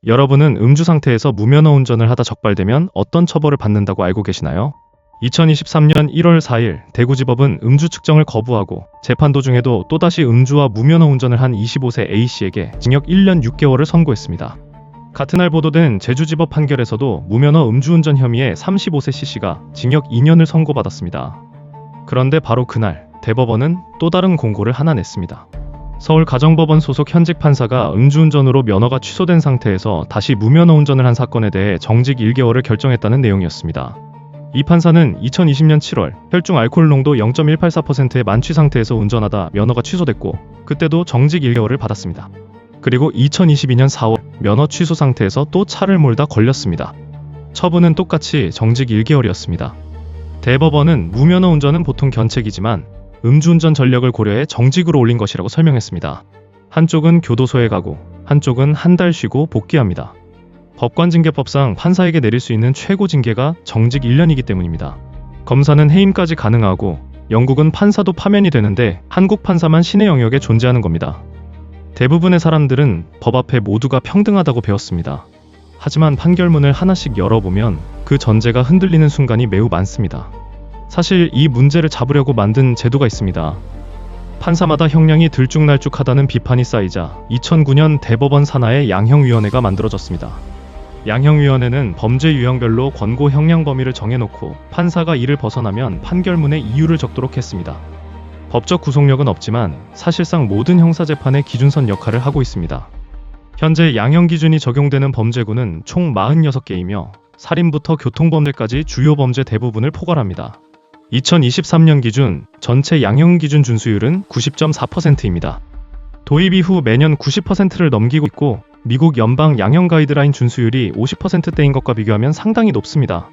여러분은 음주 상태에서 무면허 운전을 하다 적발되면 어떤 처벌을 받는다고 알고 계시나요? 2023년 1월 4일 대구지법은 음주 측정을 거부하고 재판 도중에도 또다시 음주와 무면허 운전을 한 25세 A씨에게 징역 1년 6개월을 선고했습니다. 같은 날 보도된 제주지법 판결에서도 무면허 음주운전 혐의에 35세 C씨가 징역 2년을 선고받았습니다. 그런데 바로 그날 대법원은 또 다른 공고를 하나 냈습니다. 서울가정법원 소속 현직 판사가 음주운전으로 면허가 취소된 상태에서 다시 무면허 운전을 한 사건에 대해 정직 1개월을 결정했다는 내용이었습니다. 이 판사는 2020년 7월 혈중 알코올 농도 0.184%의 만취 상태에서 운전하다 면허가 취소됐고 그때도 정직 1개월을 받았습니다. 그리고 2022년 4월 면허 취소 상태에서 또 차를 몰다 걸렸습니다. 처분은 똑같이 정직 1개월이었습니다. 대법원은 무면허 운전은 보통 견책이지만 음주운전 전력을 고려해 정직으로 올린 것이라고 설명했습니다. 한쪽은 교도소에 가고 한쪽은 한 달 쉬고 복귀합니다. 법관징계법상 판사에게 내릴 수 있는 최고 징계가 정직 1년이기 때문입니다. 검사는 해임까지 가능하고 영국은 판사도 파면이 되는데 한국 판사만 신의 영역에 존재하는 겁니다. 대부분의 사람들은 법 앞에 모두가 평등하다고 배웠습니다. 하지만 판결문을 하나씩 열어보면 그 전제가 흔들리는 순간이 매우 많습니다. 사실 이 문제를 잡으려고 만든 제도가 있습니다. 판사마다 형량이 들쭉날쭉하다는 비판이 쌓이자 2009년 대법원 산하의 양형위원회가 만들어졌습니다. 양형위원회는 범죄 유형별로 권고 형량 범위를 정해놓고 판사가 이를 벗어나면 판결문에 이유를 적도록 했습니다. 법적 구속력은 없지만 사실상 모든 형사재판의 기준선 역할을 하고 있습니다. 현재 양형 기준이 적용되는 범죄구는 총 46개이며 살인부터 교통범죄까지 주요 범죄 대부분을 포괄합니다. 2023년 기준 전체 양형 기준 준수율은 90.4%입니다. 도입 이후 매년 90%를 넘기고 있고 미국 연방 양형 가이드라인 준수율이 50%대인 것과 비교하면 상당히 높습니다.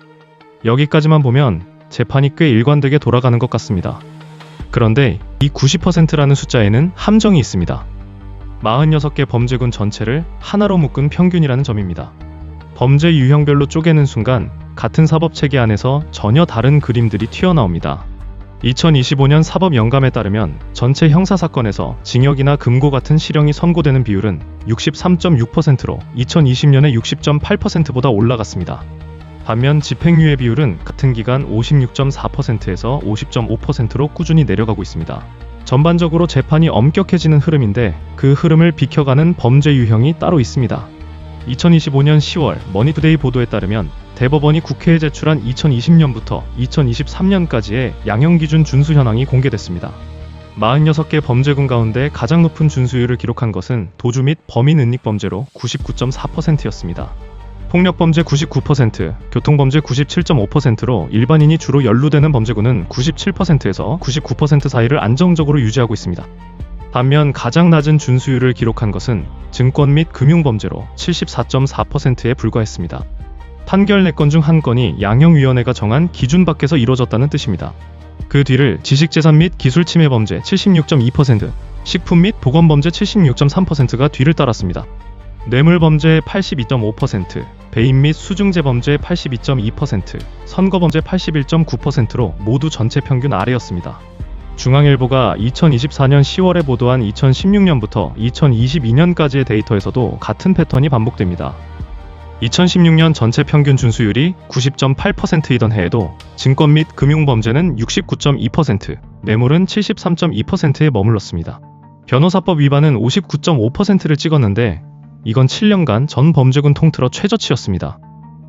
여기까지만 보면 재판이 꽤 일관되게 돌아가는 것 같습니다. 그런데 이 90%라는 숫자에는 함정이 있습니다. 46개 범죄군 전체를 하나로 묶은 평균이라는 점입니다. 범죄 유형별로 쪼개는 순간 같은 사법체계 안에서 전혀 다른 그림들이 튀어나옵니다. 2025년 사법영감에 따르면 전체 형사사건에서 징역이나 금고 같은 실형이 선고되는 비율은 63.6%로 2020년에 60.8%보다 올라갔습니다. 반면 집행유예 비율은 같은 기간 56.4%에서 50.5%로 꾸준히 내려가고 있습니다. 전반적으로 재판이 엄격해지는 흐름인데 그 흐름을 비켜가는 범죄 유형이 따로 있습니다. 2025년 10월 머니투데이 보도에 따르면 대법원이 국회에 제출한 2020년부터 2023년까지의 양형기준 준수 현황이 공개됐습니다. 46개 범죄군 가운데 가장 높은 준수율을 기록한 것은 도주 및 범인 은닉 범죄로 99.4%였습니다. 폭력범죄 99%, 교통범죄 97.5%로 일반인이 주로 연루되는 범죄군은 97%에서 99% 사이를 안정적으로 유지하고 있습니다. 반면 가장 낮은 준수율을 기록한 것은 증권 및 금융범죄로 74.4%에 불과했습니다. 판결 4건 중 1건이 양형위원회가 정한 기준 밖에서 이루어졌다는 뜻입니다. 그 뒤를 지식재산 및 기술침해범죄 76.2%, 식품 및 보건범죄 76.3%가 뒤를 따랐습니다. 뇌물범죄 82.5%, 배임 및 수증제범죄 82.2%, 선거범죄 81.9%로 모두 전체 평균 아래였습니다. 중앙일보가 2024년 10월에 보도한 2016년부터 2022년까지의 데이터에서도 같은 패턴이 반복됩니다. 2016년 전체 평균 준수율이 90.8%이던 해에도 증권 및 금융범죄는 69.2%, 뇌물은 73.2%에 머물렀습니다. 변호사법 위반은 59.5%를 찍었는데 이건 7년간 전 범죄군 통틀어 최저치였습니다.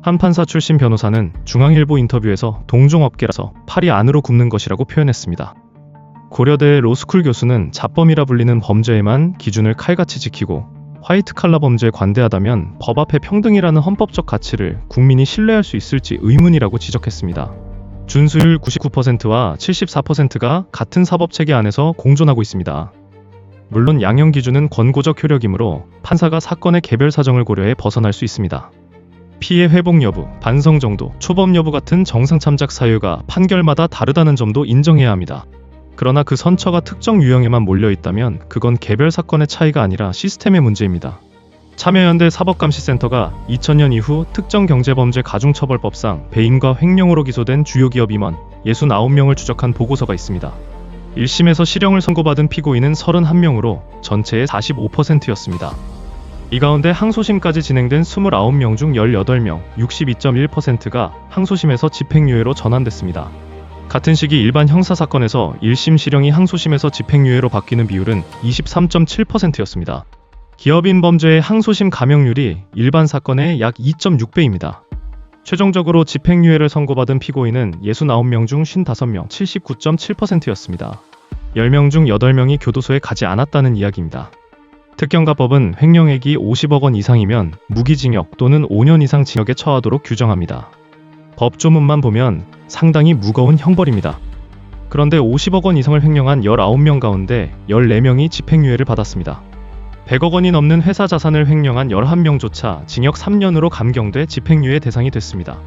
한 판사 출신 변호사는 중앙일보 인터뷰에서 동종업계라서 팔이 안으로 굽는 것이라고 표현했습니다. 고려대 로스쿨 교수는 자범이라 불리는 범죄에만 기준을 칼같이 지키고 화이트칼라 범죄에 관대하다면 법 앞에 평등이라는 헌법적 가치를 국민이 신뢰할 수 있을지 의문이라고 지적했습니다. 준수율 99%와 74%가 같은 사법체계 안에서 공존하고 있습니다. 물론 양형 기준은 권고적 효력이므로 판사가 사건의 개별 사정을 고려해 벗어날 수 있습니다. 피해 회복 여부, 반성 정도, 초범 여부 같은 정상 참작 사유가 판결마다 다르다는 점도 인정해야 합니다. 그러나 그 선처가 특정 유형에만 몰려있다면 그건 개별 사건의 차이가 아니라 시스템의 문제입니다. 참여연대 사법감시센터가 2000년 이후 특정경제범죄 가중처벌법상 배임과 횡령으로 기소된 주요 기업 임원 69명을 추적한 보고서가 있습니다. 1심에서 실형을 선고받은 피고인은 31명으로 전체의 45%였습니다. 이 가운데 항소심까지 진행된 29명 중 18명, 62.1%가 항소심에서 집행유예로 전환됐습니다. 같은 시기 일반 형사사건에서 1심 실형이 항소심에서 집행유예로 바뀌는 비율은 23.7%였습니다. 기업인 범죄의 항소심 감형률이 일반 사건의 약 2.6배입니다. 최종적으로 집행유예를 선고받은 피고인은 69명 중 55명, 79.7%였습니다. 10명 중 8명이 교도소에 가지 않았다는 이야기입니다. 특경가법은 횡령액이 50억 원 이상이면 무기징역 또는 5년 이상 징역에 처하도록 규정합니다. 법조문만 보면 상당히 무거운 형벌입니다. 그런데 50억 원 이상을 횡령한 19명 가운데 14명이 집행유예를 받았습니다. 100억 원이 넘는 회사 자산을 횡령한 11명조차 징역 3년으로 감경돼 집행유예 대상이 됐습니다.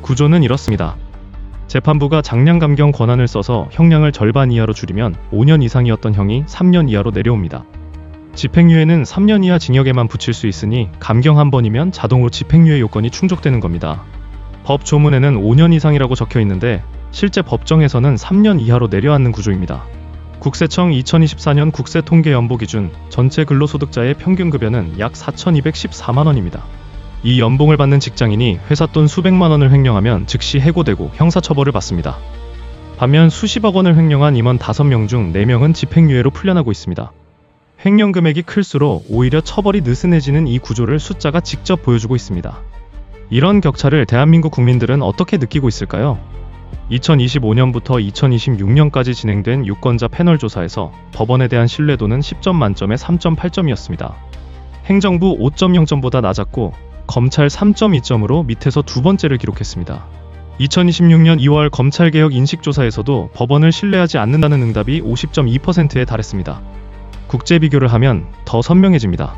구조는 이렇습니다. 재판부가 장량 감경 권한을 써서 형량을 절반 이하로 줄이면 5년 이상이었던 형이 3년 이하로 내려옵니다. 집행유예는 3년 이하 징역에만 붙일 수 있으니 감경 한 번이면 자동으로 집행유예 요건이 충족되는 겁니다. 법 조문에는 5년 이상이라고 적혀 있는데 실제 법정에서는 3년 이하로 내려앉는 구조입니다. 국세청 2024년 국세통계연보 기준 전체 근로소득자의 평균급여는 약 4,214만 원입니다. 이 연봉을 받는 직장인이 회사 돈 수백만 원을 횡령하면 즉시 해고되고 형사처벌을 받습니다. 반면 수십억 원을 횡령한 임원 5명 중 4명은 집행유예로 풀려나고 있습니다. 횡령 금액이 클수록 오히려 처벌이 느슨해지는 이 구조를 숫자가 직접 보여주고 있습니다. 이런 격차를 대한민국 국민들은 어떻게 느끼고 있을까요? 2025년부터 2026년까지 진행된 유권자 패널 조사에서 법원에 대한 신뢰도는 10점 만점에 3.8점이었습니다. 행정부 5.0점보다 낮았고 검찰 3.2점으로 밑에서 두 번째를 기록했습니다. 2026년 2월 검찰개혁 인식조사에서도 법원을 신뢰하지 않는다는 응답이 50.2%에 달했습니다. 국제 비교를 하면 더 선명해집니다.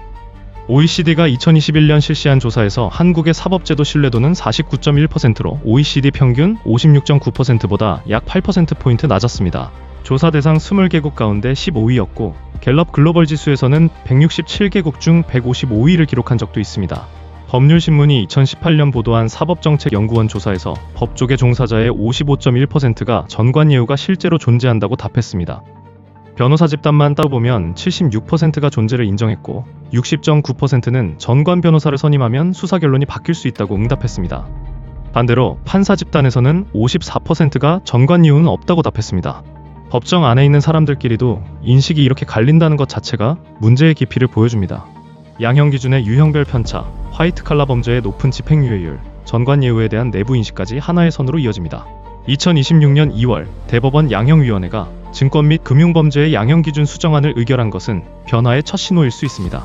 OECD가 2021년 실시한 조사에서 한국의 사법제도 신뢰도는 49.1%로 OECD 평균 56.9%보다 약 8%포인트 낮았습니다. 조사 대상 20개국 가운데 15위였고 갤럽 글로벌 지수에서는 167개국 중 155위를 기록한 적도 있습니다. 법률신문이 2018년 보도한 사법정책연구원 조사에서 법조계 종사자의 55.1%가 전관예우가 실제로 존재한다고 답했습니다. 변호사 집단만 따보면 76%가 존재를 인정했고 60.9%는 전관 변호사를 선임하면 수사 결론이 바뀔 수 있다고 응답했습니다. 반대로 판사 집단에서는 54%가 전관 예우는 없다고 답했습니다. 법정 안에 있는 사람들끼리도 인식이 이렇게 갈린다는 것 자체가 문제의 깊이를 보여줍니다. 양형 기준의 유형별 편차, 화이트 칼라 범죄의 높은 집행유예율, 전관 예우에 대한 내부 인식까지 하나의 선으로 이어집니다. 2026년 2월 대법원 양형위원회가 증권 및 금융범죄의 양형기준 수정안을 의결한 것은 변화의 첫 신호일 수 있습니다.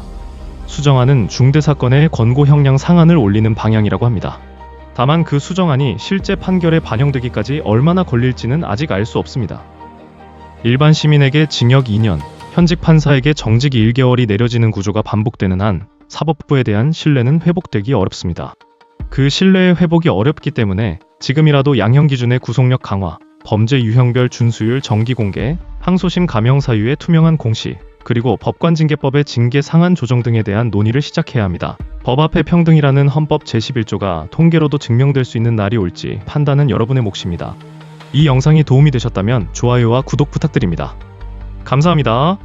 수정안은 중대사건의 권고 형량 상한을 올리는 방향이라고 합니다. 다만 그 수정안이 실제 판결에 반영되기까지 얼마나 걸릴지는 아직 알 수 없습니다. 일반 시민에게 징역 2년, 현직 판사에게 정직 1개월이 내려지는 구조가 반복되는 한 사법부에 대한 신뢰는 회복되기 어렵습니다. 그 신뢰의 회복이 어렵기 때문에 지금이라도 양형 기준의 구속력 강화, 범죄 유형별 준수율 정기 공개, 항소심 감형 사유의 투명한 공시, 그리고 법관징계법의 징계 상한 조정 등에 대한 논의를 시작해야 합니다. 법 앞에 평등이라는 헌법 제11조가 통계로도 증명될 수 있는 날이 올지 판단은 여러분의 몫입니다. 이 영상이 도움이 되셨다면 좋아요와 구독 부탁드립니다. 감사합니다.